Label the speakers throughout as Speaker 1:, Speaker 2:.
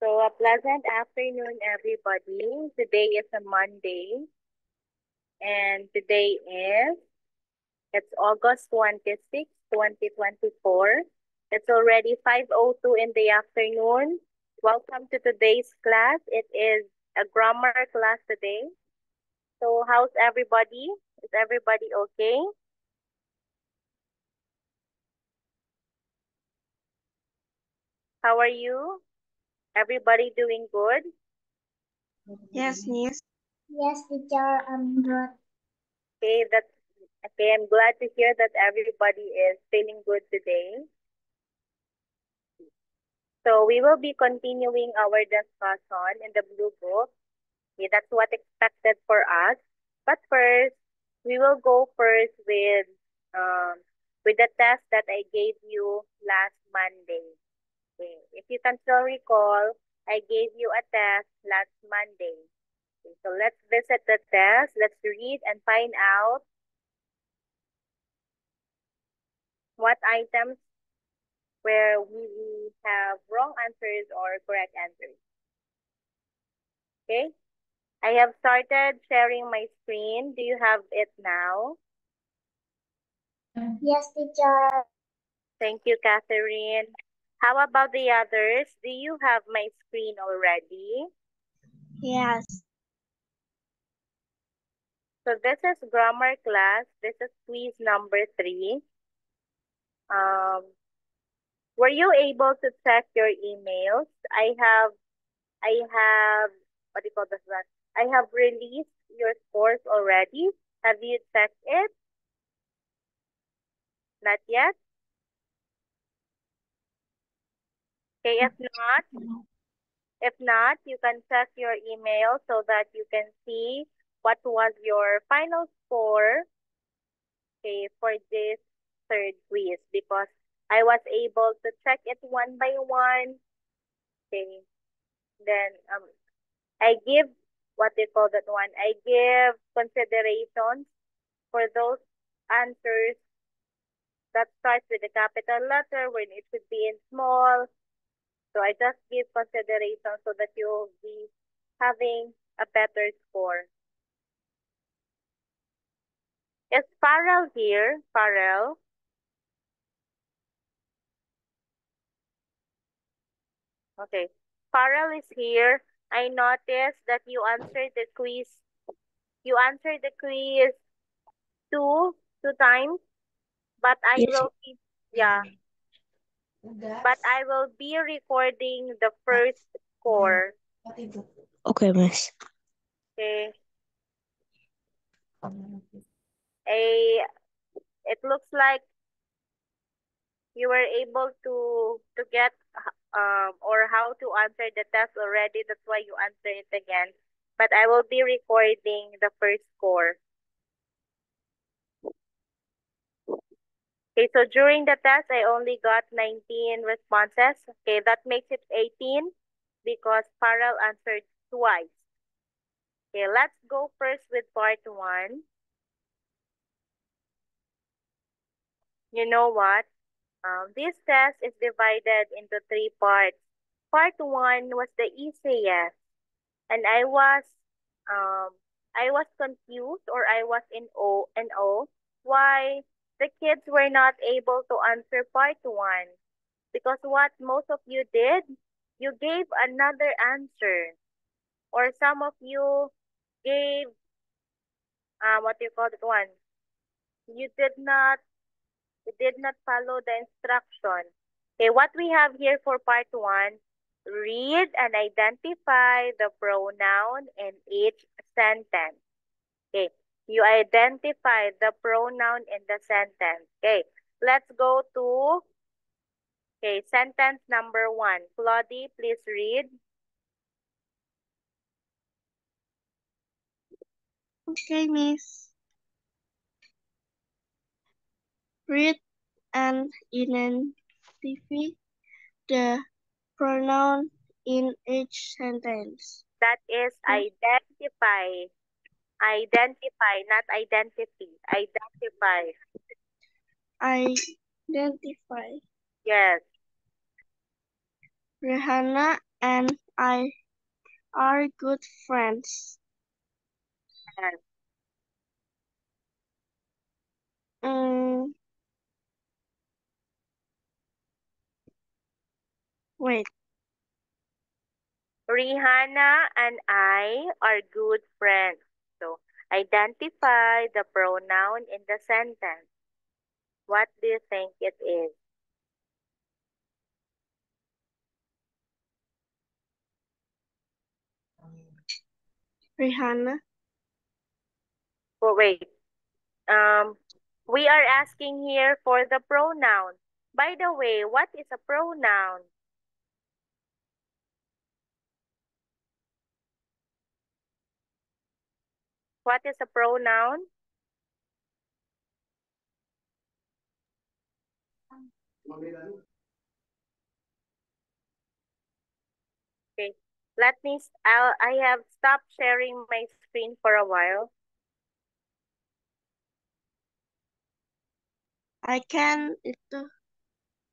Speaker 1: So a pleasant afternoon, everybody. Today is a Monday, and today is it's August 26, 2024. It's already 5:02 in the afternoon. Welcome to today's class. It is a grammar class today. So how's everybody? Is everybody okay? How are you? Everybody doing good?
Speaker 2: Yes, Miss.
Speaker 3: Yes, teacher, I'm good.
Speaker 1: Okay, that's okay. I'm glad to hear that everybody is feeling good today. So we will be continuing our discussion in the Blue Book. Okay, that's what expected for us. But first, we will go first with the test that I gave you last Monday. Okay. If you can still recall, I gave you a test last Monday. Okay, so let's visit the test. Let's read and find out what items where we have wrong answers or correct answers. Okay? I have started sharing my screen. Do you have it now?
Speaker 3: Yes, teacher.
Speaker 1: Thank you, Catherine. How about the others? Do you have my screen already?
Speaker 2: Yes.
Speaker 1: So this is grammar class. This is quiz number 3. Um, were you able to check your emails? I have, what do you call this one? I have released your scores already. Have you checked it? Not yet? Okay, if not, you can check your email so that you can see what was your final score, okay, for this third quiz because I was able to check it one by one. Okay, then I give what they call that one. I give considerations for those answers that starts with a capital letter when it should be in small. So I just give consideration so that you'll be having a better score. Is Farrell here? Farrell? Okay. Farrell is here. I noticed that you answered the quiz. You answered the quiz two times, but I
Speaker 2: Yes.
Speaker 1: will be, yeah, but I will be recording the first score.
Speaker 2: Okay, Miss.
Speaker 1: Okay. A, it looks like you were able to get or how to answer the test already. That's why you answer it again. But I will be recording the first score. Okay, so during the test, I only got 19 responses. Okay, that makes it 18 because Farrell answered twice. Okay, let's go first with part 1. You know what? This test is divided into 3 parts. Part 1 was the easiest, and um, I was confused or I was in O why the kids were not able to answer part 1. Because what most of you did, you gave another answer. Or some of you gave, what do you call it one? You did not follow the instruction. Okay, what we have here for part 1, read and identify the pronoun in each sentence. Okay, you identify the pronoun in the sentence. Okay, let's go to, okay, sentence number 1. Claudie, please read.
Speaker 2: Okay, Miss. Read and identify the pronoun in each sentence.
Speaker 1: That is identify. Identify, not identity. Identify.
Speaker 2: Identify
Speaker 1: Yes.
Speaker 2: Rihanna and I are good friends.
Speaker 1: And
Speaker 2: Mm, wait.
Speaker 1: Rihanna and I are good friends. So identify the pronoun in the sentence. What do you think it is?
Speaker 2: Rihanna.
Speaker 1: Oh, wait. Um, we are asking here for the pronoun. By the way, what is a pronoun? What is a pronoun? Okay. I have stopped sharing my screen for a while.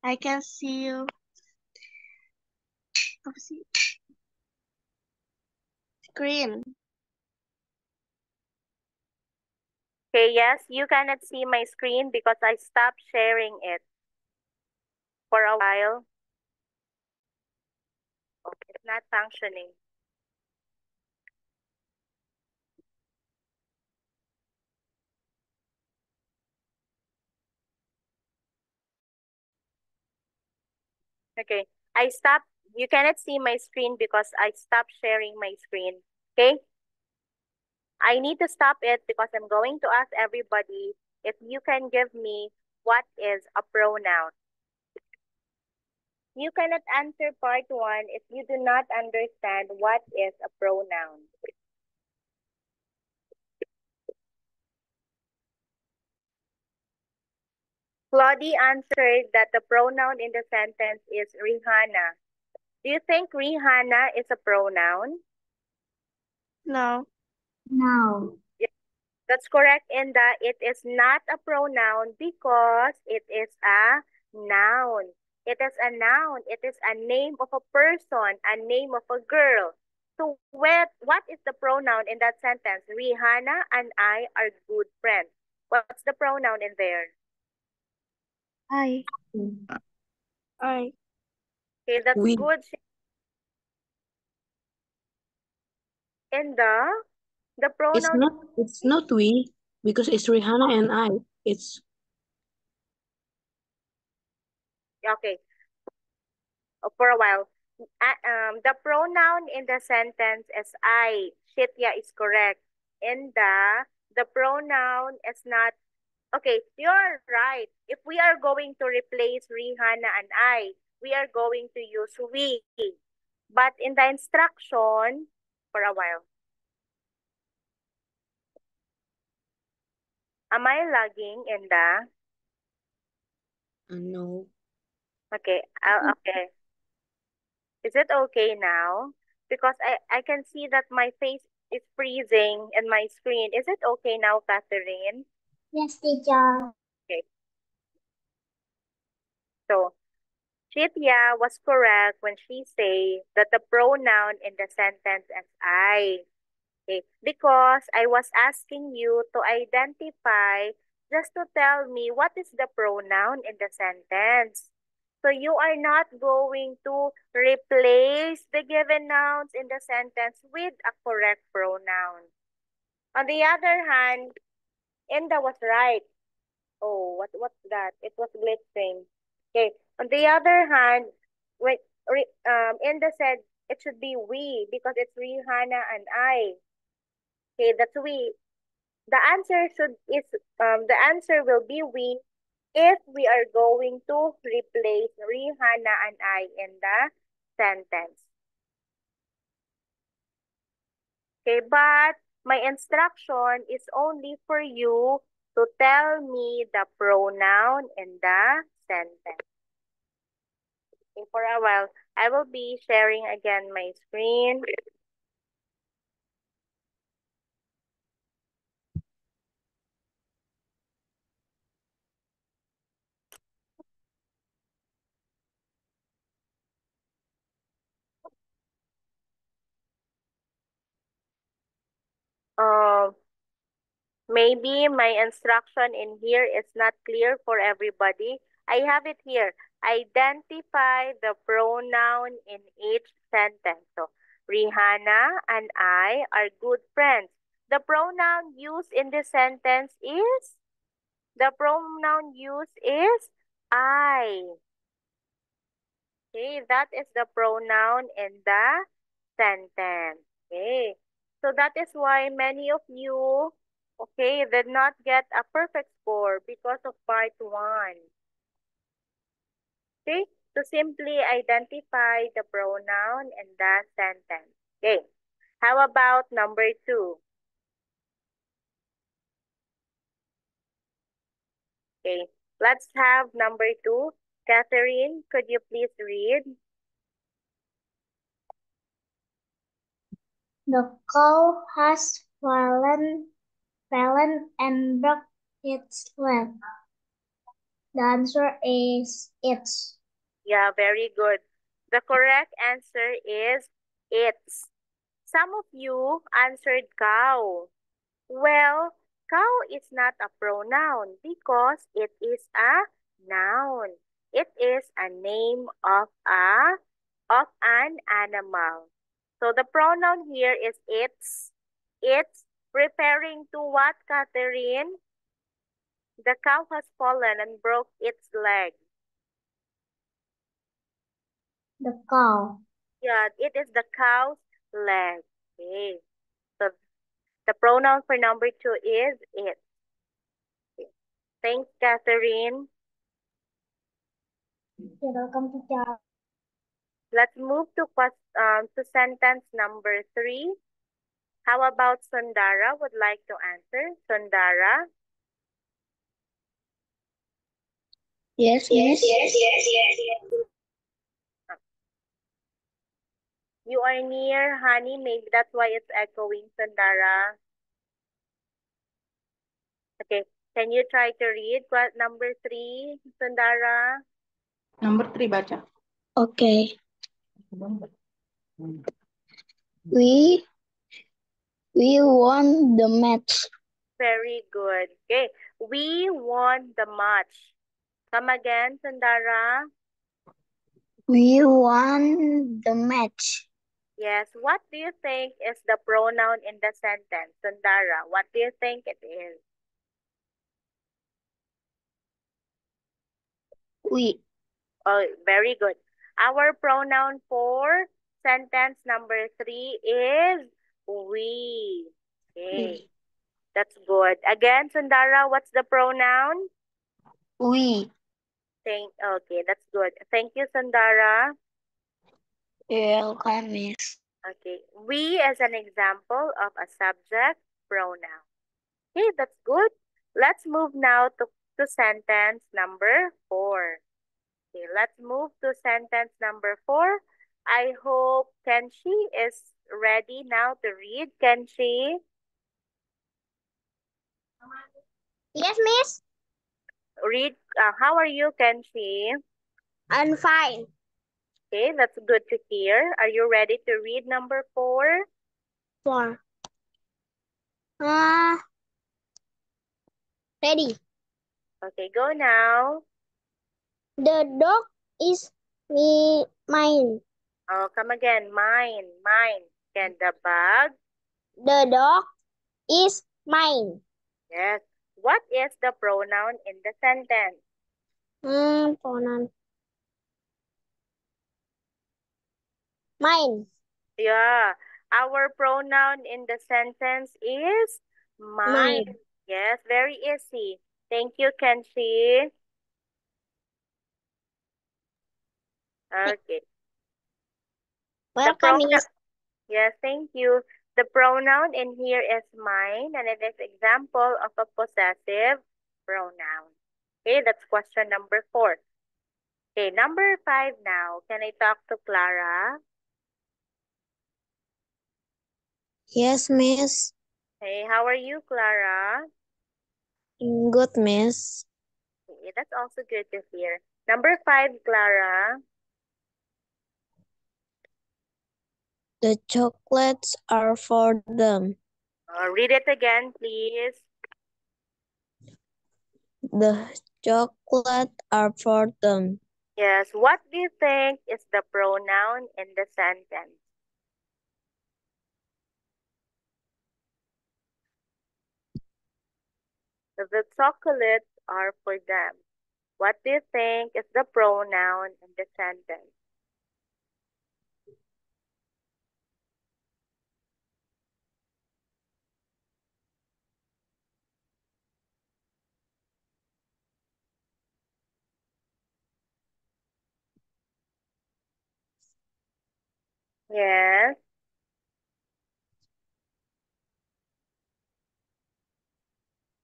Speaker 2: I can see you. Screen.
Speaker 1: Okay, yes, you cannot see my screen because I stopped sharing it for a while. Okay, it's not functioning. Okay, you cannot see my screen because I stopped sharing my screen. Okay, I need to stop it because I'm going to ask everybody if you can give me what is a pronoun. You cannot answer part one if you do not understand what is a pronoun. Claudie answered that the pronoun in the sentence is Rihanna. Do you think Rihanna is a pronoun?
Speaker 2: No.
Speaker 3: No.
Speaker 1: Yes, that's correct, Inda. It is not a pronoun because it is a noun. It is a noun. It is a name of a person, a name of a girl. So what is the pronoun in that sentence? Rihanna and I are good friends. What's the pronoun in there?
Speaker 2: I.
Speaker 1: Okay, that's
Speaker 4: We.
Speaker 1: good. Inda, the pronoun.
Speaker 4: It's not we because it's Rihanna and I. It's
Speaker 1: Okay, for a while. The pronoun in the sentence is I. Shitya is correct. In the pronoun is not. Okay, you're right. If we are going to replace Rihanna and I, we are going to use we. But in the instruction, for a while. Am I lagging in the?
Speaker 4: no.
Speaker 1: Okay, okay. Is it okay now? Because I can see that my face is freezing in my screen. Is it okay now, Catherine?
Speaker 3: Yes, teacher.
Speaker 1: Okay. So, Shitya was correct when she say that the pronoun in the sentence is I. Okay. Because I was asking you to identify just to tell me what is the pronoun in the sentence. So you are not going to replace the given nouns in the sentence with a correct pronoun. On the other hand, Enda was right. Oh, what's that? It was glitching. Okay. On the other hand, when Enda said it should be we because it's Rihanna and I. Okay, that's we. The answer will be we if we are going to replace Rihanna and I in the sentence. Okay, but my instruction is only for you to tell me the pronoun in the sentence. Okay, for a while, I will be sharing again my screen. Maybe my instruction in here is not clear for everybody. I have it here. Identify the pronoun in each sentence. So, Rihanna and I are good friends. The pronoun used in this sentence is? The pronoun used is I. Okay, that is the pronoun in the sentence. Okay, so that is why many of you, okay, did not get a perfect score because of part 1. Okay, to simply identify the pronoun in the sentence. Okay, how about number 2? Okay, let's have number 2. Catherine, could you please read?
Speaker 3: The cow has fallen and broke its leg. The answer is it's.
Speaker 1: Yeah, very good. The correct answer is it's. Some of you answered cow. Well, cow is not a pronoun because it is a noun. It is a name of an animal. So the pronoun here is it's. It's referring to what, Catherine? The cow has fallen and broke its leg.
Speaker 3: The cow.
Speaker 1: Yeah, it is the cow's leg. Okay. So the pronoun for number 2 is it. Okay. Thanks, Catherine.
Speaker 3: You're welcome, teacher.
Speaker 1: Let's move to sentence number 3. How about Sundara would like to answer? Sundara?
Speaker 4: Yes, miss.
Speaker 1: You are near, honey. Maybe that's why it's echoing, Sundara. Okay. Can you try to read number 3, Sundara?
Speaker 5: Number 3 baca.
Speaker 4: Okay. We won the match.
Speaker 1: Very good. Okay. We won the match. Come again, Sundara.
Speaker 4: We won the match.
Speaker 1: Yes. What do you think is the pronoun in the sentence, Sundara? What do you think it is?
Speaker 4: We.
Speaker 1: Oh, very good. Our pronoun for sentence number 3 is we. Okay. That's good. Again, Sundara, what's the pronoun?
Speaker 4: We.
Speaker 1: Okay, that's good. Thank you, Sundara.
Speaker 4: Welcome, miss.
Speaker 1: Okay. We as an example of a subject pronoun. Okay, that's good. Let's move now to sentence number 4. Okay, let's move to sentence number 4. I hope Kenshi is ready now to read. Kenshi,
Speaker 3: Yes, miss.
Speaker 1: read. How are you, Kenshi?
Speaker 3: I'm fine.
Speaker 1: Okay, that's good to hear. Are you ready to read number 4?
Speaker 3: 4. Ready.
Speaker 1: Okay, go now.
Speaker 3: The dog is mine.
Speaker 1: Oh, come again. Mine. And the bag?
Speaker 3: The dog is mine.
Speaker 1: Yes. What is the pronoun in the sentence?
Speaker 3: Pronoun. Mine.
Speaker 1: Yeah. Our pronoun in the sentence is mine.
Speaker 3: Mine.
Speaker 1: Yes, very easy. Thank you, Kenshi. Okay.
Speaker 3: Welcome, miss.
Speaker 1: Yes, thank you. The pronoun in here is mine, and it is example of a possessive pronoun. Okay, that's question number 4. Okay, number 5 now. Can I talk to Clara?
Speaker 2: Yes, miss.
Speaker 1: Hey, how are you, Clara?
Speaker 2: Good, miss.
Speaker 1: Okay, that's also good to hear. Number 5, Clara.
Speaker 2: The chocolates are for them.
Speaker 1: Read it again, please.
Speaker 2: The chocolate are for them.
Speaker 1: Yes. What do you think is the pronoun in the sentence? The chocolates are for them. What do you think is the pronoun in the sentence? Yes.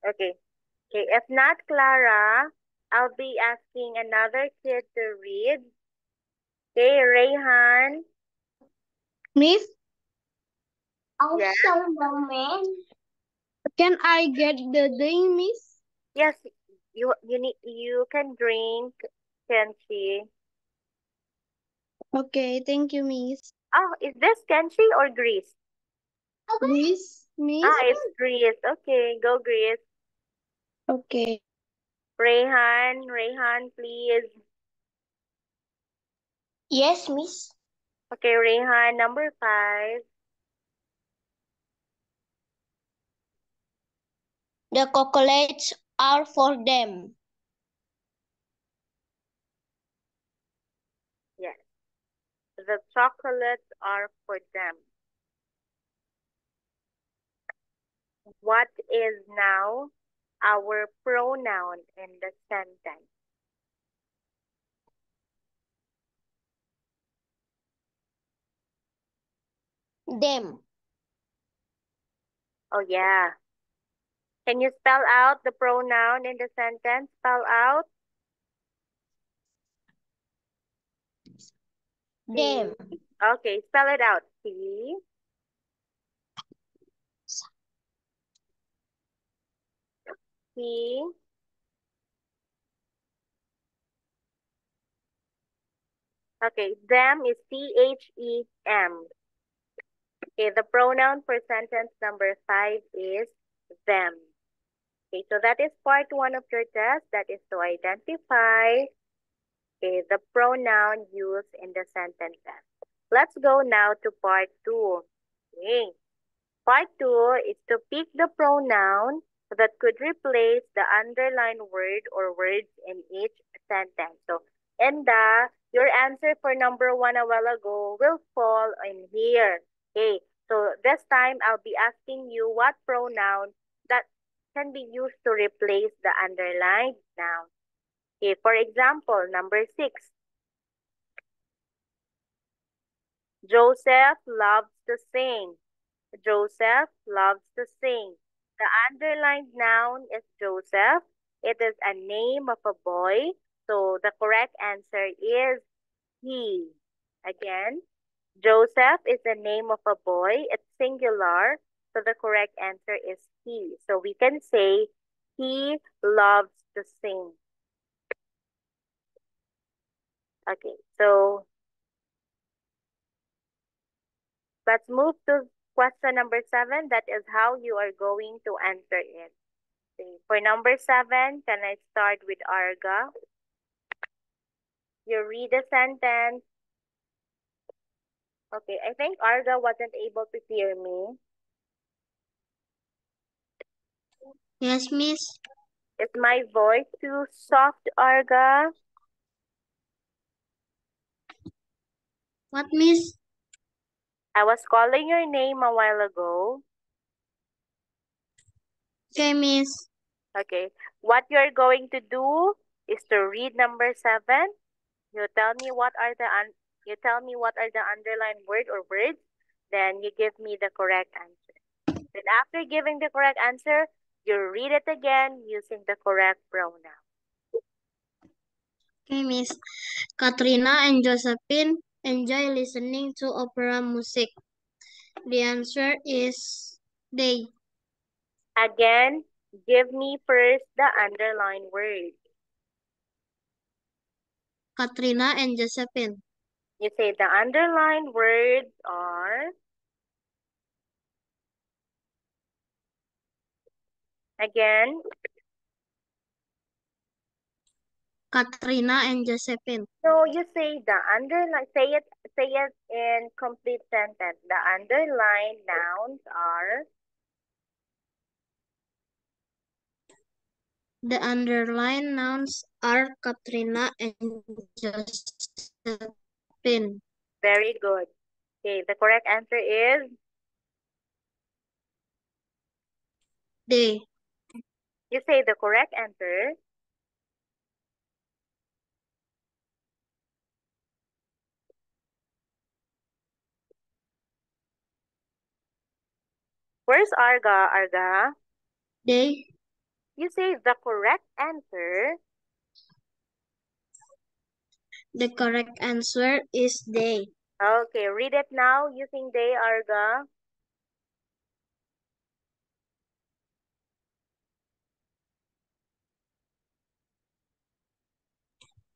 Speaker 1: Okay. Okay. If not Clara, I'll be asking another kid to read. Okay, Rayhan.
Speaker 3: Miss,
Speaker 1: Yes.
Speaker 3: moment. Can I get the day, Miss?
Speaker 1: Yes. You can drink, Kenshi.
Speaker 3: Okay, thank you, Miss.
Speaker 1: Oh, is this Kenshi or Greece?
Speaker 3: Miss,
Speaker 1: Ah, it's Greece. Okay, go Greece.
Speaker 3: Okay.
Speaker 1: Rayhan, please.
Speaker 3: Yes, Miss.
Speaker 1: Okay, Rayhan, number 5.
Speaker 3: The chocolates are for them.
Speaker 1: Yes. The chocolates are for them. What is now our pronoun in the sentence?
Speaker 3: Them.
Speaker 1: Oh, yeah. Can you spell out the pronoun in the sentence? Spell out.
Speaker 3: Them.
Speaker 1: Okay, spell it out. T. T. Okay, them is THEM. Okay, the pronoun for sentence number 5 is them. Okay, so that is part 1 of your test. That is to identify the pronoun used in the sentences. Let's go now to part 2. Okay. Part 2 is to pick the pronoun that could replace the underlined word or words in each sentence. So, your answer for number 1 a while ago will fall in here. Okay, so this time I'll be asking you what pronoun that can be used to replace the underlined noun. Okay, for example, number 6. Joseph loves to sing. Joseph loves to sing. The underlined noun is Joseph. It is a name of a boy. So the correct answer is he. Again, Joseph is the name of a boy. It's singular. So the correct answer is he. So we can say he loves to sing. Okay, so let's move to question number 7. That is how you are going to answer it. Okay. For number 7, can I start with Arga? You read the sentence. Okay, I think Arga wasn't able to hear me.
Speaker 3: Yes, Miss.
Speaker 1: Is my voice too soft, Arga?
Speaker 3: What, Miss?
Speaker 1: I was calling your name a while ago.
Speaker 3: Okay, Miss.
Speaker 1: Okay, what you're going to do is to read number 7. You tell me what are the underlined word or words. Then you give me the correct answer. Then after giving the correct answer, you read it again using the correct pronoun.
Speaker 3: Okay, Miss. Katrina and Josephine enjoy listening to opera music. The answer is they.
Speaker 1: Again, give me first the underlined word.
Speaker 3: Katrina and Josephine.
Speaker 1: You say the underlined words are Again.
Speaker 3: Katrina and Josephine.
Speaker 1: So you say the underline, say it in complete sentence. The underlined nouns are,
Speaker 3: The underlined nouns are Katrina and Josephine.
Speaker 1: very good. Okay, the correct answer is,
Speaker 3: They.
Speaker 1: you say the correct answer. Where's Arga? Arga?
Speaker 3: They.
Speaker 1: You say the correct answer.
Speaker 3: The correct answer is they.
Speaker 1: Okay, read it now using they, Arga.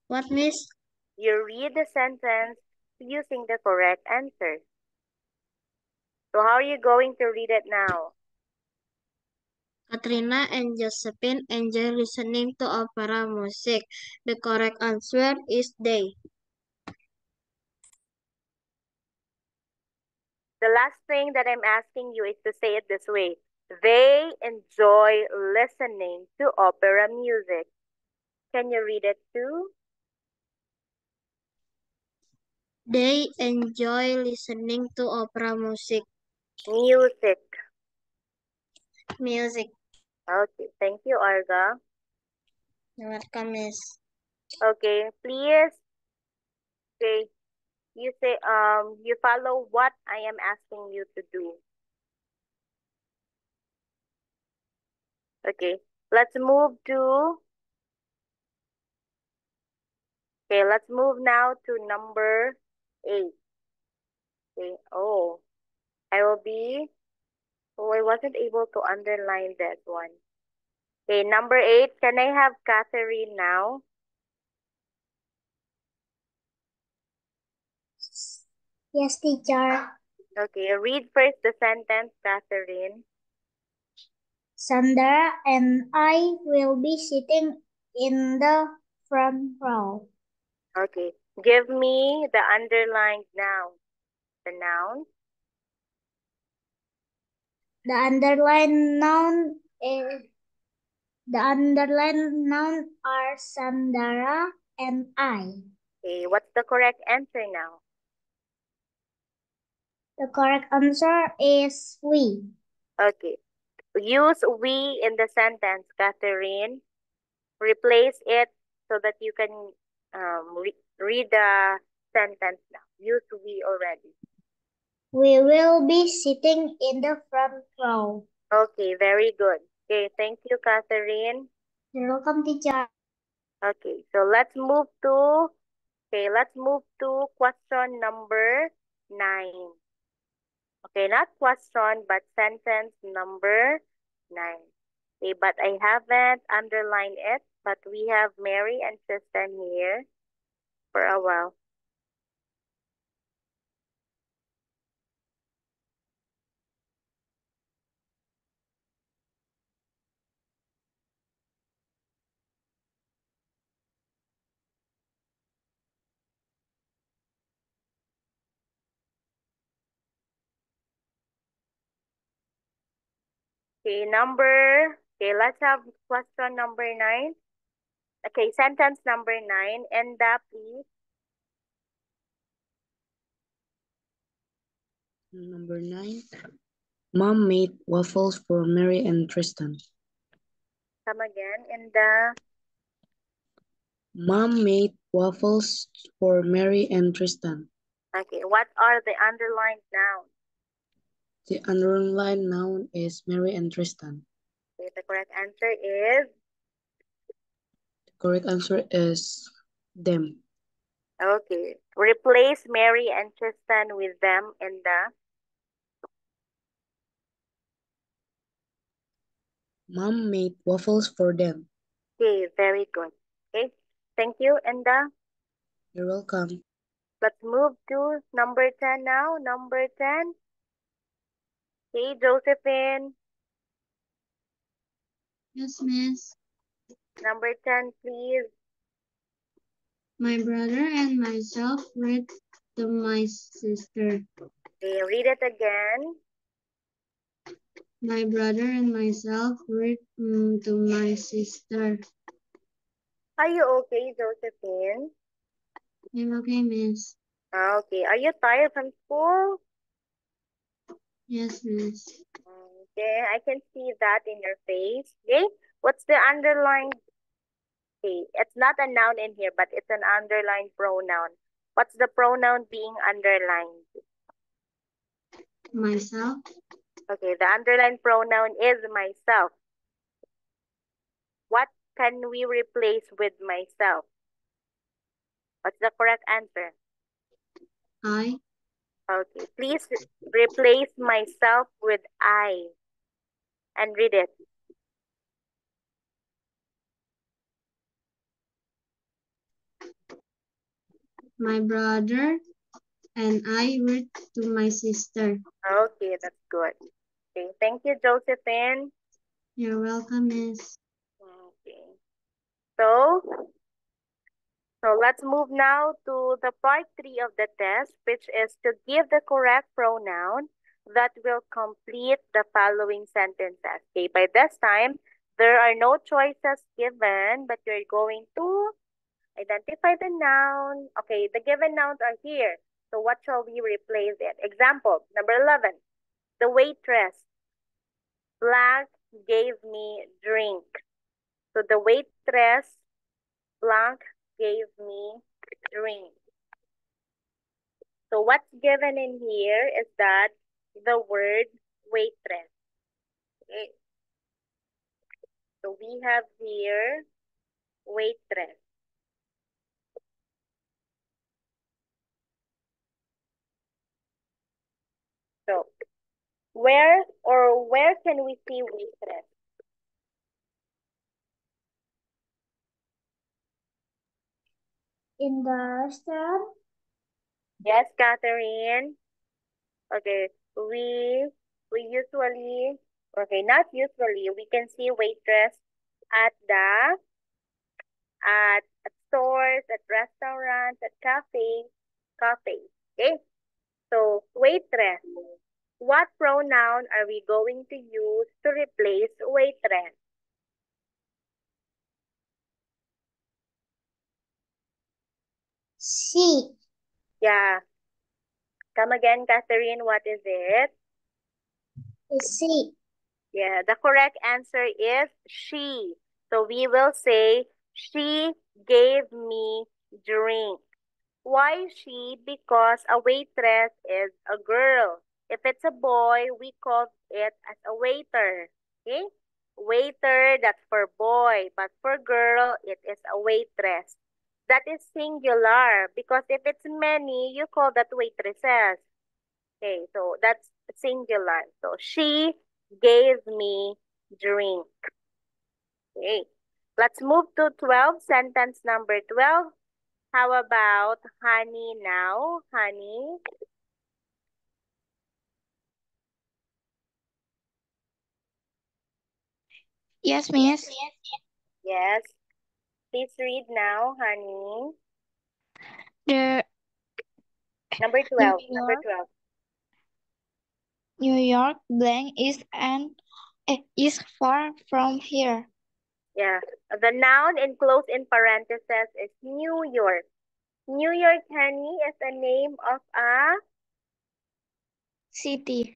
Speaker 3: What, miss?
Speaker 1: You read the sentence using the correct answer. So how are you going to read it now?
Speaker 3: Katrina and Josephine enjoy listening to opera music. The correct answer is they.
Speaker 1: The last thing that I'm asking you is to say it this way. They enjoy listening to opera music. Can you read it too?
Speaker 3: They enjoy listening to opera music.
Speaker 1: Music.
Speaker 3: Music.
Speaker 1: Okay, thank you, Arga.
Speaker 3: You're welcome, miss.
Speaker 1: Okay, please. Okay, you say you follow what I am asking you to do. Okay, let's move now to number 8. Okay, I wasn't able to underline that one. Okay, number 8, can I have Catherine now?
Speaker 3: Yes, teacher.
Speaker 1: Okay, read first the sentence, Catherine.
Speaker 3: Sandra and I will be sitting in the front row.
Speaker 1: Okay, give me the underlined noun. The noun.
Speaker 3: The underlined noun are Sandra and I.
Speaker 1: Okay, what's the correct answer now?
Speaker 3: The correct answer is we.
Speaker 1: Okay, use we in the sentence, Catherine. Replace it so that you can read the sentence now. Use we already.
Speaker 3: We will be sitting in the front row.
Speaker 1: Okay, very good. Okay, thank you, Catherine.
Speaker 3: You're welcome, teacher.
Speaker 1: Okay, so let's move to question number 9. Okay, not question, but sentence number 9. Okay, but I haven't underlined it, but we have Mary and Tristan here for a while. Let's have question number 9. Okay, sentence number 9. Enda, please.
Speaker 4: Number 9. Mom made waffles for Mary and Tristan.
Speaker 1: Come again. Enda.
Speaker 4: Mom made waffles for Mary and Tristan.
Speaker 1: Okay, what are the underlined nouns?
Speaker 4: The underlined noun is Mary and Tristan.
Speaker 1: Okay, the correct answer is?
Speaker 4: The correct answer is them.
Speaker 1: Okay, replace Mary and Tristan with them, Enda.
Speaker 4: Mom made waffles for them.
Speaker 1: Okay, very good. Okay, thank you, Enda.
Speaker 4: You're welcome.
Speaker 1: Let's move to number 10 now. Number 10. Okay, Josephine.
Speaker 3: Yes, miss.
Speaker 1: Number 10, please.
Speaker 3: My brother and myself read to my sister.
Speaker 1: Okay, read it again.
Speaker 3: My brother and myself read to my sister.
Speaker 1: Are you okay, Josephine?
Speaker 3: I'm okay, miss.
Speaker 1: Okay. Are you tired from school?
Speaker 3: Yes, miss.
Speaker 1: Okay, I can see that in your face. Okay, what's the underlined? Okay, it's not a noun in here, but it's an underlined pronoun. What's the pronoun being underlined?
Speaker 3: Myself.
Speaker 1: Okay, the underlined pronoun is myself. What can we replace with myself? What's the correct answer?
Speaker 3: I.
Speaker 1: Okay, please replace myself with I and read it.
Speaker 3: My brother and I read to my sister.
Speaker 1: Okay, that's good. Okay, thank you, Josephine.
Speaker 3: You're welcome, miss.
Speaker 1: Okay. So let's move now to the part 3 of the test, which is to give the correct pronoun that will complete the following sentences. Okay, by this time, there are no choices given, but you're going to identify the noun. Okay, the given nouns are here. So what shall we replace it? Example, number 11, the waitress. Blank gave me drink. So the waitress, blank, gave me drink. So what's given in here is that the word waitress. Okay. So we have here waitress. So where can we see waitress?
Speaker 3: In the restaurant?
Speaker 1: Yes, Catherine. Okay, we usually, okay, not usually, we can see waitress at stores, at restaurants, at cafes. Okay, so waitress. What pronoun are we going to use to replace waitress?
Speaker 3: She.
Speaker 1: Yeah. Come again, Catherine. What is it?
Speaker 3: She.
Speaker 1: Yeah, the correct answer is she. So we will say, she gave me drink. Why she? Because a waitress is a girl. If it's a boy, we call it as a waiter. Okay? Waiter, that's for boy. But for girl, it is a waitress. That is singular because if it's many, you call that waitresses. Okay, so that's singular. So she gave me drink. Okay, let's move to 12, sentence number 12. How about honey now? Honey.
Speaker 5: Yes, miss.
Speaker 1: Yes. Please read now, honey.
Speaker 5: The
Speaker 1: Number
Speaker 5: New
Speaker 1: 12. Number
Speaker 5: York
Speaker 1: 12.
Speaker 5: New York blank is far from here.
Speaker 1: Yeah. The noun enclosed in parentheses is New York. New York, honey, is a name of a,
Speaker 5: City.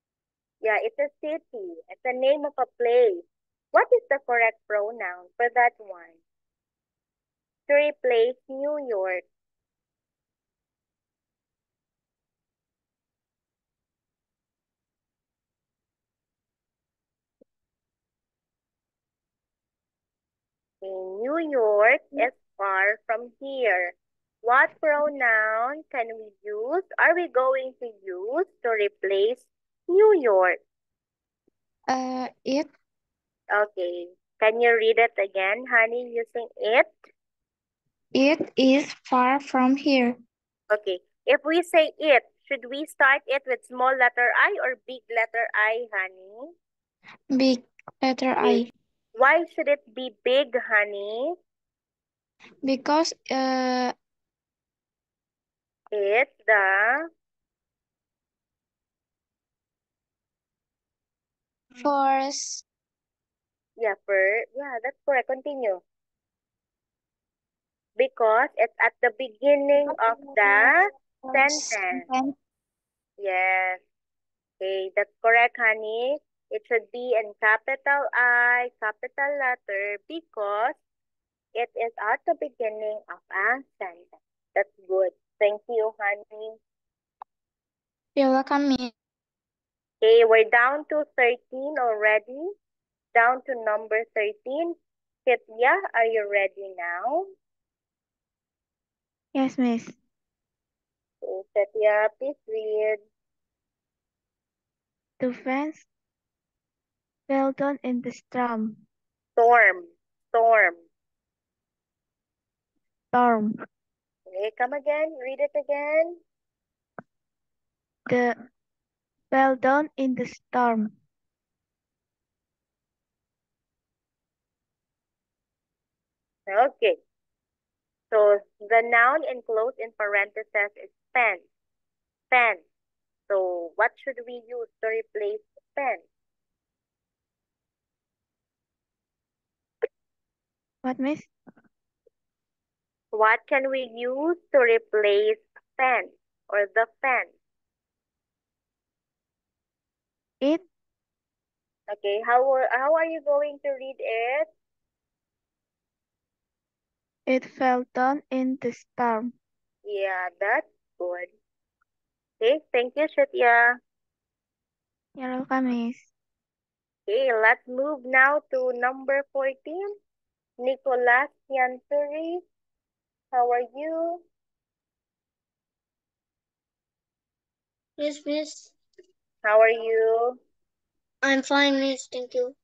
Speaker 1: yeah, it's a city. It's a name of a place. What is the correct pronoun for that one? To replace New York. New York is far from here. What pronoun can we use? Are we going to use to replace New York?
Speaker 5: It
Speaker 1: Okay. Can you read it again, honey, using it?
Speaker 5: It is far from here.
Speaker 1: Okay. If we say it, should we start it with small letter I or big letter I, honey?
Speaker 5: Big letter I.
Speaker 1: Why should it be big, honey?
Speaker 5: Because
Speaker 1: It's the
Speaker 5: first
Speaker 1: yeah, that's correct. Continue. Because it's at the beginning of the sentence.
Speaker 5: sentence.
Speaker 1: Yes. Okay, that's correct, honey. It should be in capital I, capital letter, because it is at the beginning of a sentence. That's good. Thank you, honey.
Speaker 5: You're welcome, Miss.
Speaker 1: Okay, we're down to 13 already. Down to number 13. Kitya, are you ready now?
Speaker 5: Yes, Miss.
Speaker 1: Okay, Kitya, please read.
Speaker 5: The fence fell down in the storm.
Speaker 1: Storm. Storm.
Speaker 5: Storm.
Speaker 1: Okay, come again. Read it again.
Speaker 5: The fell down in the storm.
Speaker 1: Okay. So the noun enclosed in parentheses is pen. Pen. So what should we use to replace pen?
Speaker 5: What, Miss?
Speaker 1: What can we use to replace pen or the pen?
Speaker 5: It
Speaker 1: Okay, how are you going to read it?
Speaker 5: it fell down in the storm.
Speaker 1: Yeah, that's good. Okay, thank you, Shitya.
Speaker 5: You're welcome, Miss.
Speaker 1: Okay, let's move now to number 14. Nicolas Yansuri, how are you?
Speaker 3: Yes, Miss.
Speaker 1: How are you?
Speaker 3: I'm fine, Miss. Thank you.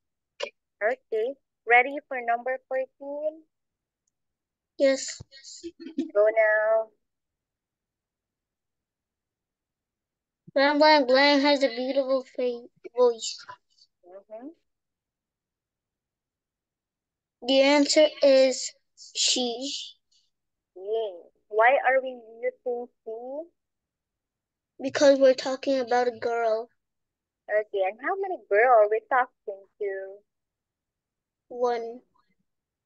Speaker 1: Okay, ready for number 14?
Speaker 3: Yes.
Speaker 1: Go now.
Speaker 3: Blank, blank, blank has a beautiful voice.
Speaker 1: Mm-hmm.
Speaker 3: The answer is she.
Speaker 1: Yay. Why are we using she?
Speaker 3: Because we're talking about a girl.
Speaker 1: Okay, and how many girls are we talking to?
Speaker 3: One.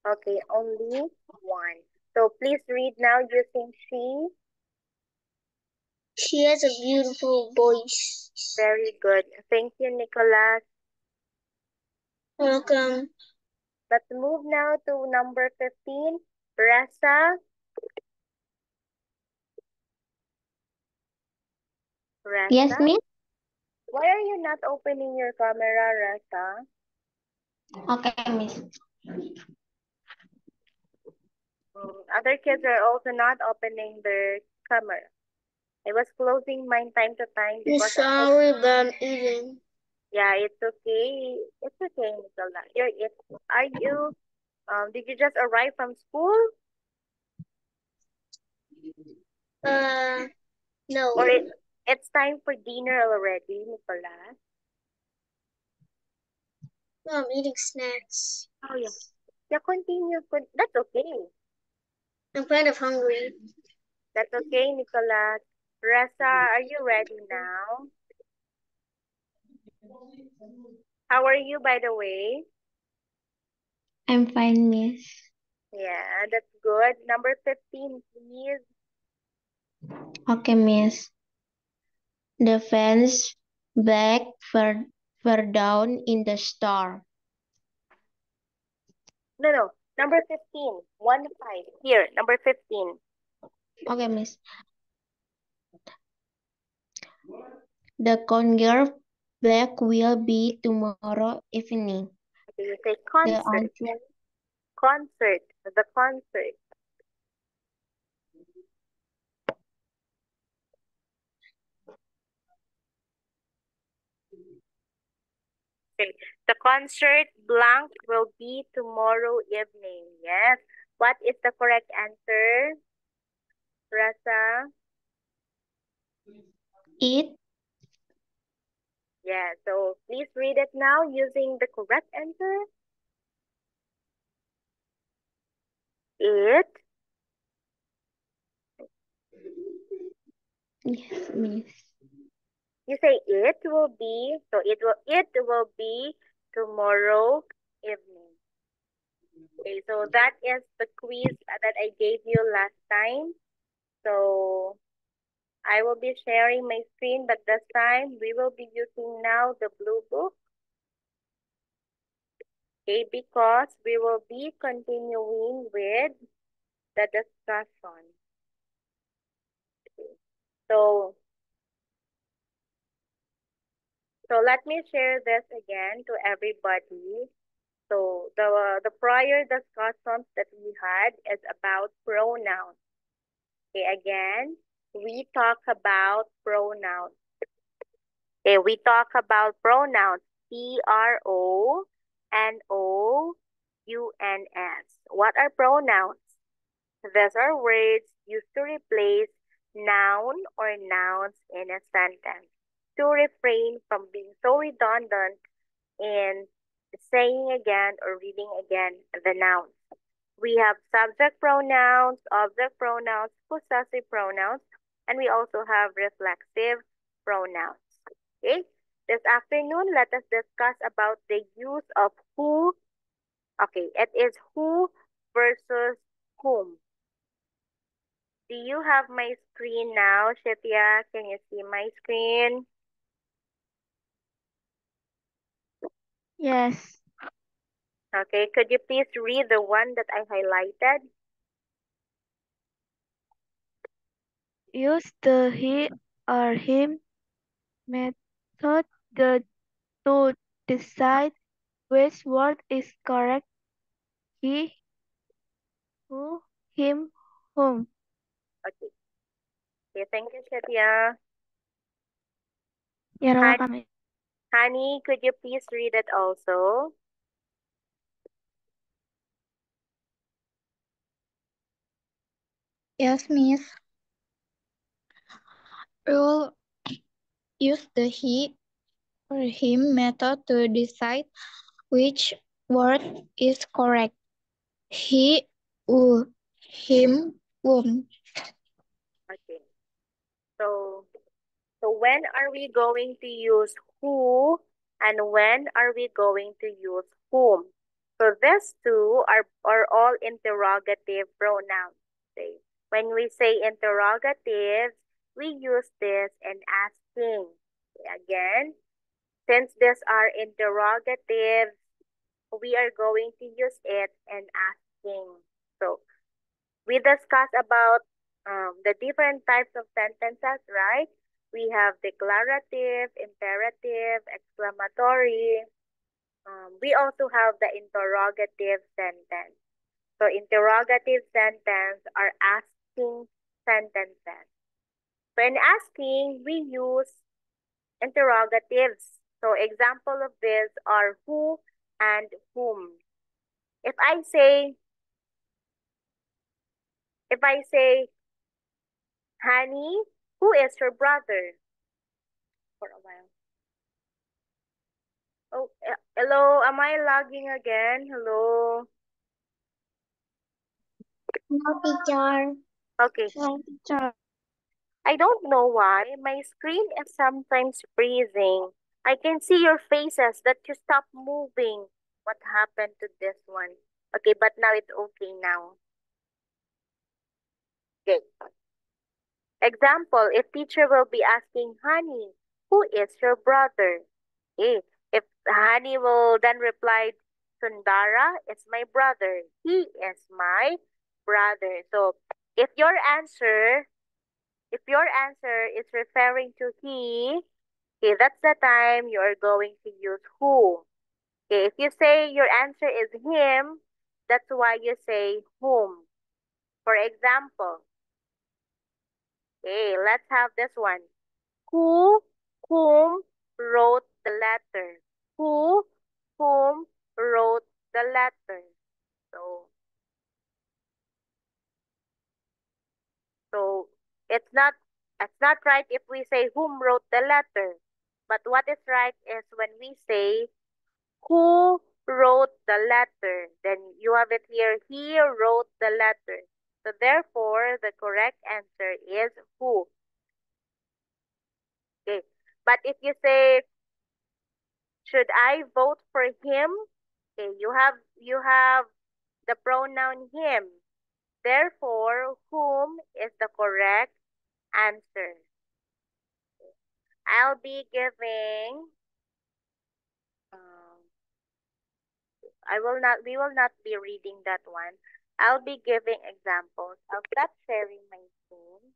Speaker 1: Okay, only one. So please read now using she.
Speaker 3: She has a beautiful voice.
Speaker 1: Very good. Thank you, Nicholas.
Speaker 3: Welcome.
Speaker 1: Let's move now to number 15. Rasa.
Speaker 5: Yes,
Speaker 1: Rasa?
Speaker 5: Miss.
Speaker 1: Why are you not opening your camera, Rasa?
Speaker 5: Okay, Miss.
Speaker 1: Other kids are also not opening their camera. I was closing mine time to time because
Speaker 3: Sorry, but I'm eating.
Speaker 1: yeah, it's okay. It's okay, Nicola. Are you did you just arrive from school?
Speaker 3: No.
Speaker 1: Or it's time for dinner already, Nicola?
Speaker 3: No, I'm eating snacks.
Speaker 1: Oh yeah. Yeah, continue. That's okay.
Speaker 3: I'm kind of hungry.
Speaker 1: That's okay, Nicola. Rasa, are you ready now? How are you, by the way?
Speaker 5: I'm fine, Miss.
Speaker 1: Yeah, that's good. Number 15, please.
Speaker 5: Okay, Miss. The fence back fur down in the storm.
Speaker 1: No. Number 15. 1-5. Here, number 15.
Speaker 5: Okay, Miss. The concert black will be tomorrow evening.
Speaker 1: Okay, you say
Speaker 5: The
Speaker 1: concert.
Speaker 5: answer
Speaker 1: Concert. The concert. Okay. The concert blank will be tomorrow evening. Yes. What is the correct answer, Rasa?
Speaker 5: it
Speaker 1: Yeah, so please read it now using the correct answer. It.
Speaker 5: Yes, Miss.
Speaker 1: You say it will be, so it will be tomorrow evening. Okay, so that is the quiz that I gave you last time. So I will be sharing my screen, but this time we will be using now the blue book. Okay, because we will be continuing with the discussion. Okay. So let me share this again to everybody. So the prior discussions that we had is about pronouns. Okay, again, we talk about pronouns. Okay, we talk about pronouns. Pronouns. What are pronouns? These are words used to replace noun or nouns in a sentence to refrain from being so redundant in saying again or reading again the nouns. We have subject pronouns, object pronouns, possessive pronouns, and we also have reflexive pronouns. Okay? This afternoon, let us discuss about the use of who. Okay, it is who versus whom. Do you have my screen now, Shithia? Can you see my screen?
Speaker 5: Yes.
Speaker 1: Okay, could you please read the one that I highlighted?
Speaker 5: Use the he or him method to decide which word is correct. He, who, him, whom.
Speaker 1: Okay. Okay, thank you, Shithia.
Speaker 5: You're welcome.
Speaker 1: Honey, could you please read it also?
Speaker 5: Yes, Miss. Rule use the he or him method to decide which word is correct. He, who, him, whom.
Speaker 1: Okay. So when are we going to use who and when are we going to use whom? So these two are all interrogative pronouns. Okay. When we say interrogatives, we use this in asking. Okay, again, since these are interrogatives, we are going to use it in asking. So we discussed about the different types of sentences, right? We have declarative, imperative, exclamatory. We also have the interrogative sentence. So interrogative sentence are asking sentences. So in asking, we use interrogatives. So example of this are who and whom. If I say, Honey, who is your brother? For a while. Oh, hello. Am I logging again? Hello.
Speaker 3: No, teacher.
Speaker 1: Okay.
Speaker 5: No, teacher.
Speaker 1: I don't know why my screen is sometimes freezing. I can see your faces that you stop moving. What happened to this one? Okay, but now it's okay now. Okay. Example, if teacher will be asking Honey, who is your brother? Okay. If Honey will then reply, Sundara is my brother. He is my brother. So if your answer is referring to he, okay, that's the time you are going to use who. Okay, if you say your answer is him, that's why you say whom. For example, okay, let's have this one. Whom wrote the letter? Whom wrote the letter? So it's not right if we say whom wrote the letter. But what is right is when we say who wrote the letter. Then you have it here. He wrote the letter. So therefore, the correct answer is who. Okay. But if you say, should I vote for him? Okay, you have the pronoun him. Therefore, whom is the correct answer. I'll be giving we will not be reading that one. I'll be giving examples. I'll stop sharing my screen.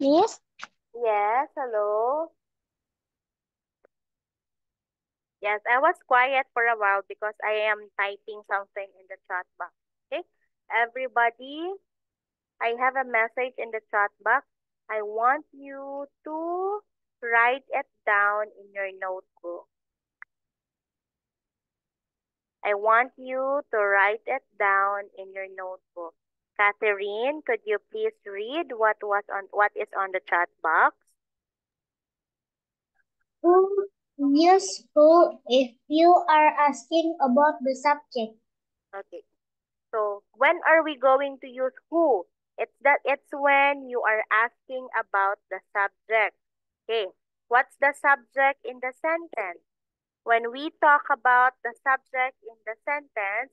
Speaker 5: Yes.
Speaker 1: Yes, hello. Yes, I was quiet for a while because I am typing something in the chat box. Okay, everybody, I have a message in the chat box. I want you to write it down in your notebook. I want you to write it down in your notebook. Catherine, could you please read what is on the chat box?
Speaker 3: Use who if you are asking about the subject.
Speaker 1: Okay. So when are we going to use who? It's when you are asking about the subject. Okay. What's the subject in the sentence? When we talk about the subject in the sentence,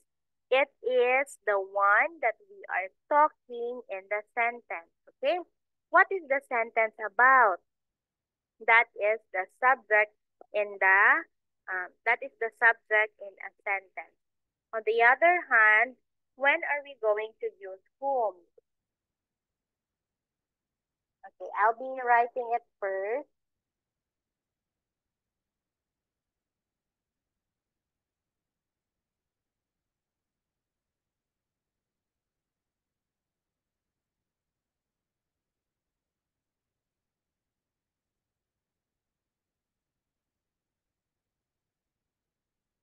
Speaker 1: it is the one that we are talking in the sentence. Okay? What is the sentence about? That is the subject in a sentence. On the other hand, when are we going to use whom? Okay, I'll be writing it first.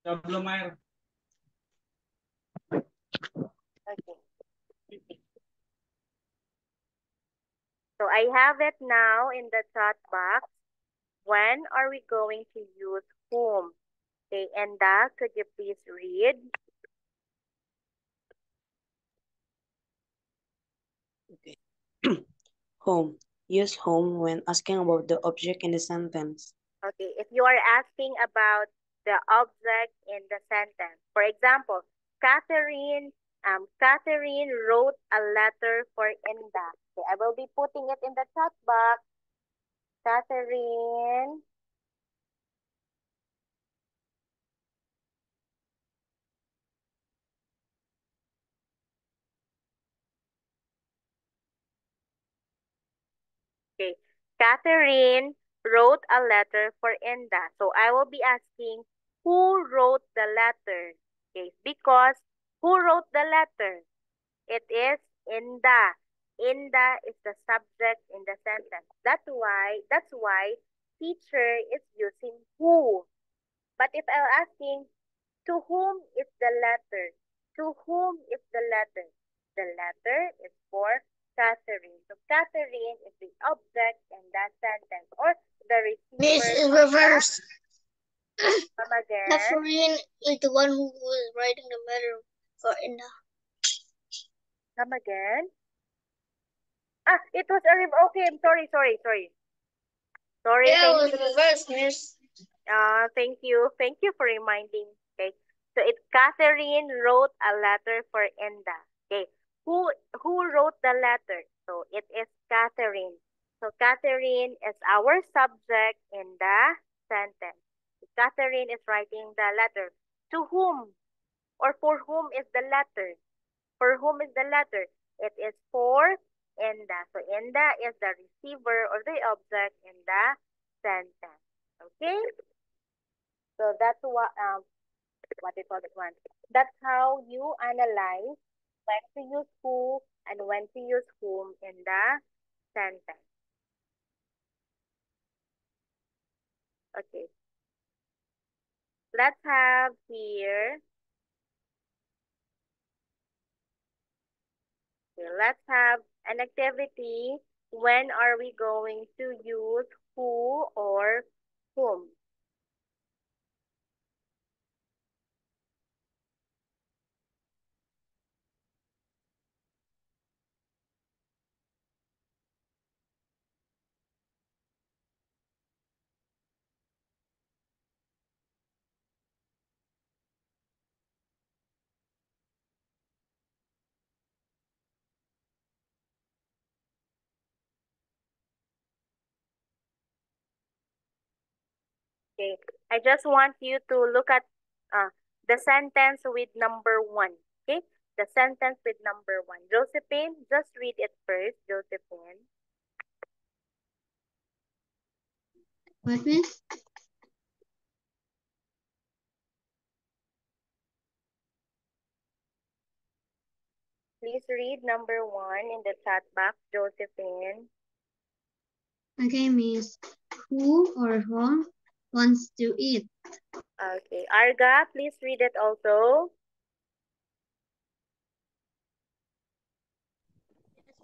Speaker 1: Okay. So I have it now in the chat box. When are we going to use whom? Okay, Enda, could you please read?
Speaker 4: Okay. Home. Use home when asking about the object in the sentence.
Speaker 1: Okay, if you are asking about the object in the sentence. For example, Catherine wrote a letter for Enda. Okay, I will be putting it in the chat box. Catherine Okay. Catherine wrote a letter for Enda. So I will be asking who wrote the letter. Okay. Because who wrote the letter? It is Enda. Enda is the subject in the sentence. That's why teacher is using who. But if I'm asking to whom is the letter? To whom is the letter? The letter is for Catherine. So Catherine is the object in that sentence or the receiver.
Speaker 3: This is reverse.
Speaker 1: Come again.
Speaker 3: Catherine is the one who was writing the letter for Enda.
Speaker 1: Come again. It was okay, I'm sorry. Sorry,
Speaker 3: Yeah,
Speaker 1: thank
Speaker 3: it was
Speaker 1: you.
Speaker 3: reverse, miss.
Speaker 1: Thank you. Thank you for reminding. Okay. So it's Catherine wrote a letter for Enda. Okay. Who wrote the letter? So it is Catherine. So Catherine is our subject in the sentence. Catherine is writing the letter. To whom or for whom is the letter? For whom is the letter? It is for Enda. So Enda is the receiver or the object in the sentence. Okay? So that's what do you call it one? That's how you analyze when to use who and when to use whom in the sentence. Okay. Let's have here. Okay, let's have an activity. When are we going to use who or whom? Okay, I just want you to look at the sentence with number 1. Okay, the sentence with number 1. Josephine, just read it first, Josephine.
Speaker 3: What, Miss?
Speaker 1: Please read number 1 in the chat box, Josephine.
Speaker 3: Okay, Miss. Who or whom wants to eat?
Speaker 1: Okay, Arga, please read it also.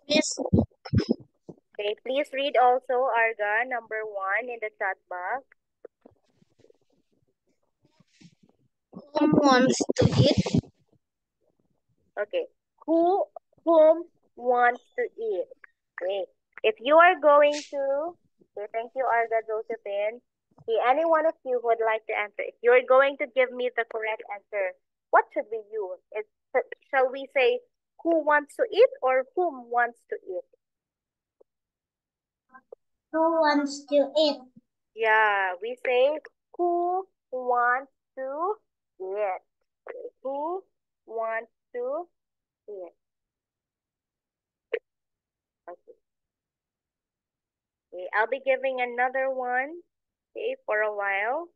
Speaker 3: Miss.
Speaker 1: Okay, please read also, Arga, number 1 in the chat box.
Speaker 3: Whom wants to eat?
Speaker 1: Okay, whom wants to eat? Okay, if you are going to, okay, thank you, Arga, Josephine. Okay, any one of you who would like to answer, if you're going to give me the correct answer, what should we use? Shall we say who wants to eat or whom wants to eat?
Speaker 3: Who wants to eat?
Speaker 1: Yeah, we say who wants to eat. Okay, who wants to eat? Okay. Okay, I'll be giving another one, okay, for a while.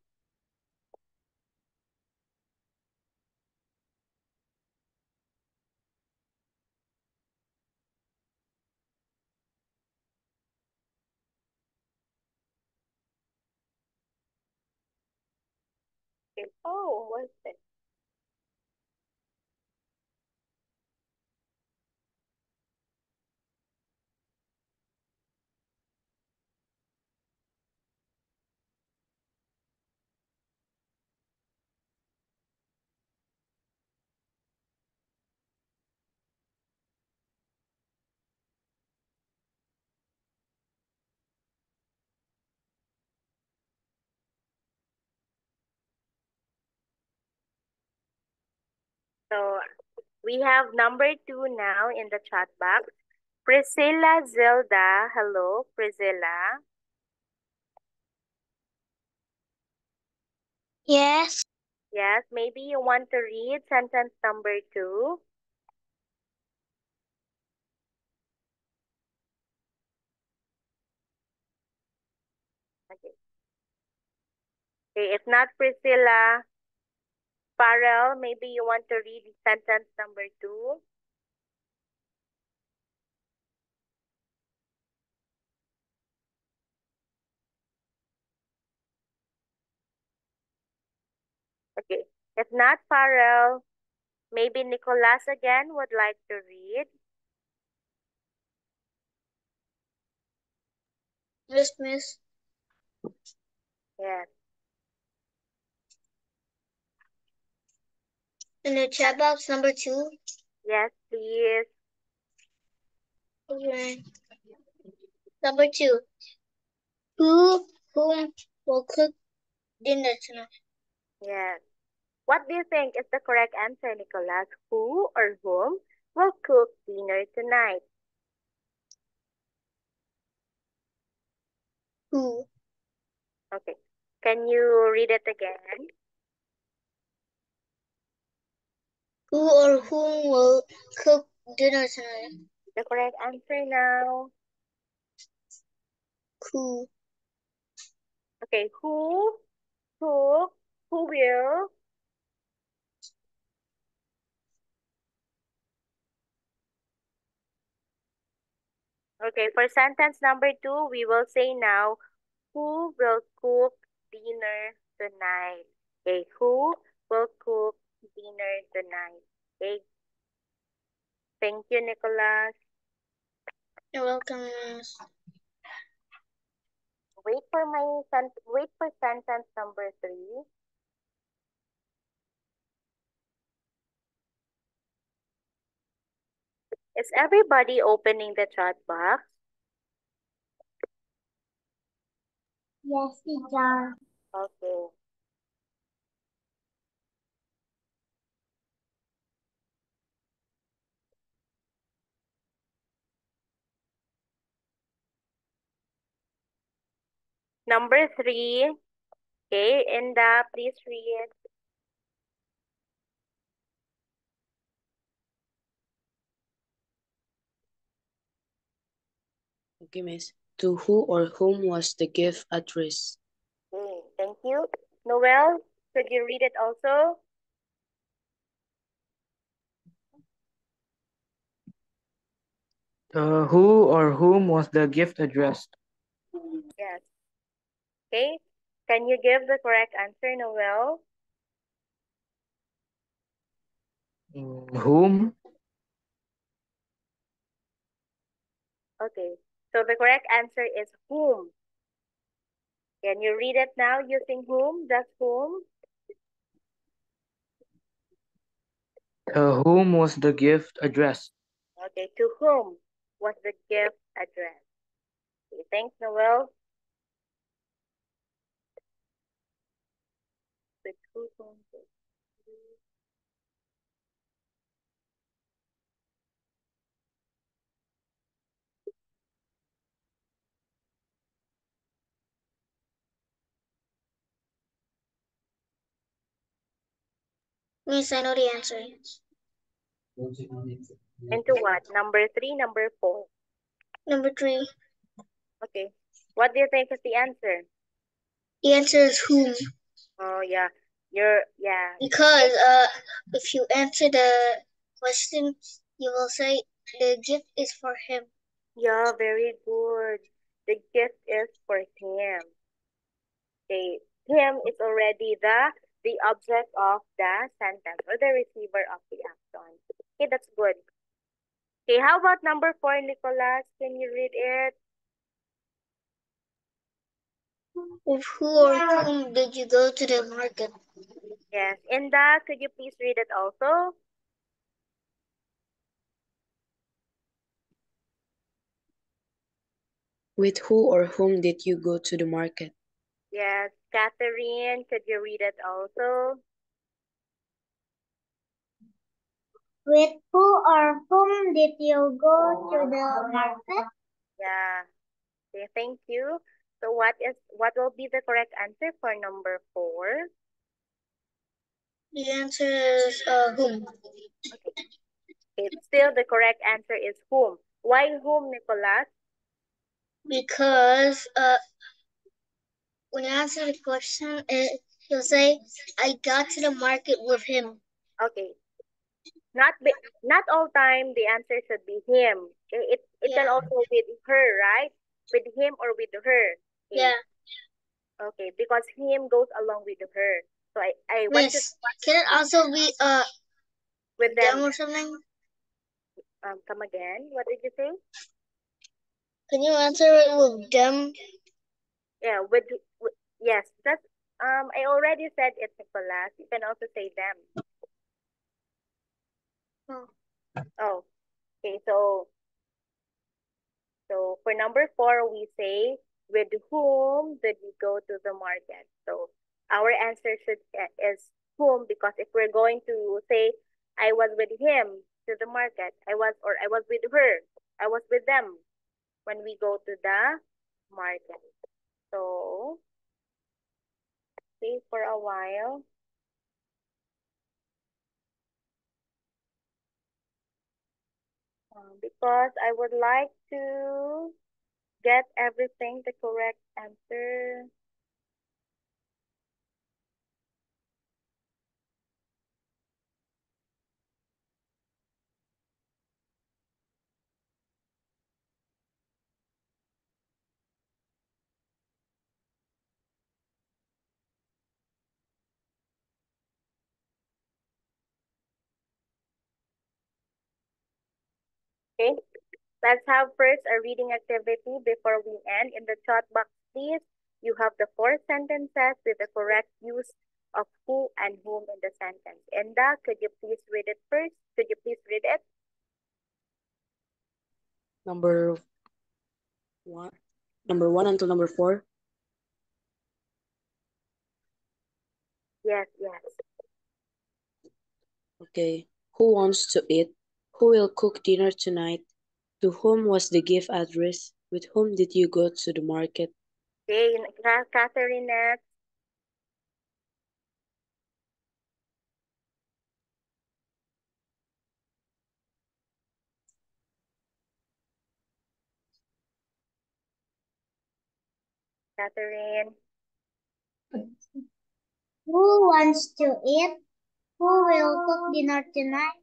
Speaker 1: Okay. Oh, what's this? So we have number 2 now in the chat box. Priscilla Zelda. Hello, Priscilla.
Speaker 2: Yes.
Speaker 1: Yes, maybe you want to read sentence number 2. Okay. Okay, if not Priscilla, Farrell, maybe you want to read sentence number 2. Okay. If not Farrell, maybe Nicolas again would like to read.
Speaker 3: Yes, Miss.
Speaker 1: Yes.
Speaker 3: In the chat box, number 2.
Speaker 1: Yes, please.
Speaker 3: Okay. Number 2. Whom will cook dinner tonight?
Speaker 1: Yes. What do you think is the correct answer, Nicolas? Who or whom will cook dinner tonight?
Speaker 3: Who?
Speaker 1: Okay. Can you read it again?
Speaker 3: Who or whom will cook dinner tonight?
Speaker 1: The correct answer now.
Speaker 3: Who?
Speaker 1: Okay, who will? Okay, for sentence number 2, we will say now, who will cook dinner tonight? Okay, who will cook dinner tonight? Okay. Thank you, Nicholas.
Speaker 3: You're welcome, Miss.
Speaker 1: Wait for sentence number 3. Is everybody opening the chat box?
Speaker 3: Yes, teacher.
Speaker 1: Okay. Number 3. Okay, Inda, please read.
Speaker 4: Okay, miss. To who or whom was the gift addressed?
Speaker 1: Okay, thank you. Noel, could you read it also?
Speaker 6: Who or whom was the gift addressed?
Speaker 1: Yes. Okay. Can you give the correct answer, Noel?
Speaker 6: Whom?
Speaker 1: Okay. So the correct answer is whom. Can you read it now using whom? Just whom?
Speaker 6: Whom was the gift addressed?
Speaker 1: Okay. To whom was the gift addressed? Okay. Thanks, Noel. With whom?
Speaker 3: Miss, I know the answer.
Speaker 1: Into what? Number 3, number 4.
Speaker 3: Number 3.
Speaker 1: Okay. What do you think is the answer?
Speaker 3: The answer is whom.
Speaker 1: Oh, yeah.
Speaker 3: Because if you answer the question, you will say the gift is for him.
Speaker 1: Yeah, very good. The gift is for him. Okay. Him is already the object of the sentence or the receiver of the action. Okay, that's good. Okay, how about number 4, Nicholas? Can you read it?
Speaker 3: With who or whom did you go to the market?
Speaker 1: Yes. Inda, could you please read it also?
Speaker 4: With who or whom did you go to the market?
Speaker 1: Yes. Catherine, could you read it also?
Speaker 3: With who or whom did you go to the market?
Speaker 1: Yeah. Okay, thank you. So what will be the correct answer for number 4?
Speaker 3: The answer is whom.
Speaker 1: Okay. It's still the correct answer is whom. Why whom, Nicholas?
Speaker 3: Because when you answer the question, you'll say, I got to the market with him.
Speaker 1: Okay. Not all time the answer should be him. It can
Speaker 3: Yeah.
Speaker 1: also with her, right? With him or with her. Okay.
Speaker 3: Yeah.
Speaker 1: Okay, because him goes along with her. So I want to
Speaker 3: Miss, can it also be
Speaker 1: with
Speaker 3: them
Speaker 1: them.
Speaker 3: or something?
Speaker 1: Come again. What did you say?
Speaker 3: Can you answer it with them?
Speaker 1: Yeah, with yes. That's I already said it, Nicholas. You can also say them.
Speaker 3: Oh.
Speaker 1: Oh, okay. So for number 4, we say, with whom did we go to the market? So our answer is whom, because if we're going to say, I was with him to the market, I was with her, I was with them when we go to the market. So Okay, for a while. Because I would like to get everything the correct answer. Okay, let's have first a reading activity before we end. In the chat box, please, you have the 4 sentences with the correct use of who and whom in the sentence. Enda, could you please read it first? Could you please read it?
Speaker 4: Number 1 until number 4.
Speaker 1: Yes.
Speaker 4: Okay. Who wants to eat? Who will cook dinner tonight? To whom was the gift addressed? With whom did you go to the market?
Speaker 1: Okay, Catherine next. Catherine.
Speaker 3: Who wants to eat? Who will cook dinner tonight?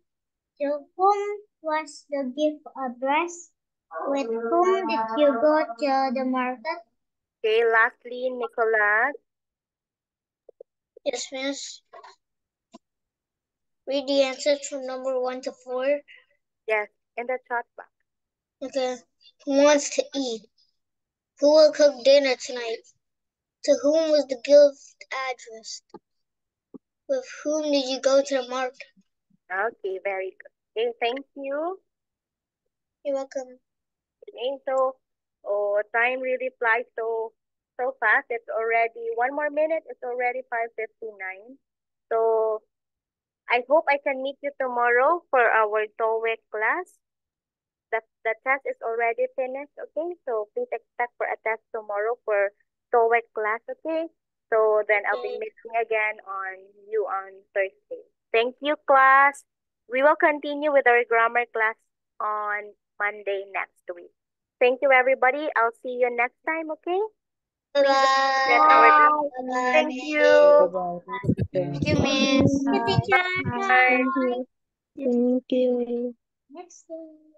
Speaker 3: To whom was the gift addressed? With whom did you go to the market?
Speaker 1: Okay, lastly, Nicholas.
Speaker 3: Yes, miss. Read the answers from number 1 to 4.
Speaker 1: Yes, in the chat box.
Speaker 3: Okay. Who wants to eat? Who will cook dinner tonight? To whom was the gift addressed? With whom did you go to the market?
Speaker 1: Okay, very good. Okay, thank you.
Speaker 3: You're welcome.
Speaker 1: Okay, so time really flies so fast. It's already 1 more minute. It's already 5:59. So I hope I can meet you tomorrow for our TOEIC class. The test is already finished. Okay, so please expect for a test tomorrow for TOEIC class. Okay, so then I'll be meeting again on Thursday. Thank you, class. We will continue with our grammar class on Monday next week. Thank you, everybody. I'll see you next time, okay? Please don't forget our
Speaker 3: Bye.
Speaker 1: Thank you.
Speaker 6: Bye-bye.
Speaker 3: Thank you, miss. Thank you, teacher.
Speaker 1: Bye.
Speaker 2: Thank you.
Speaker 3: Next day.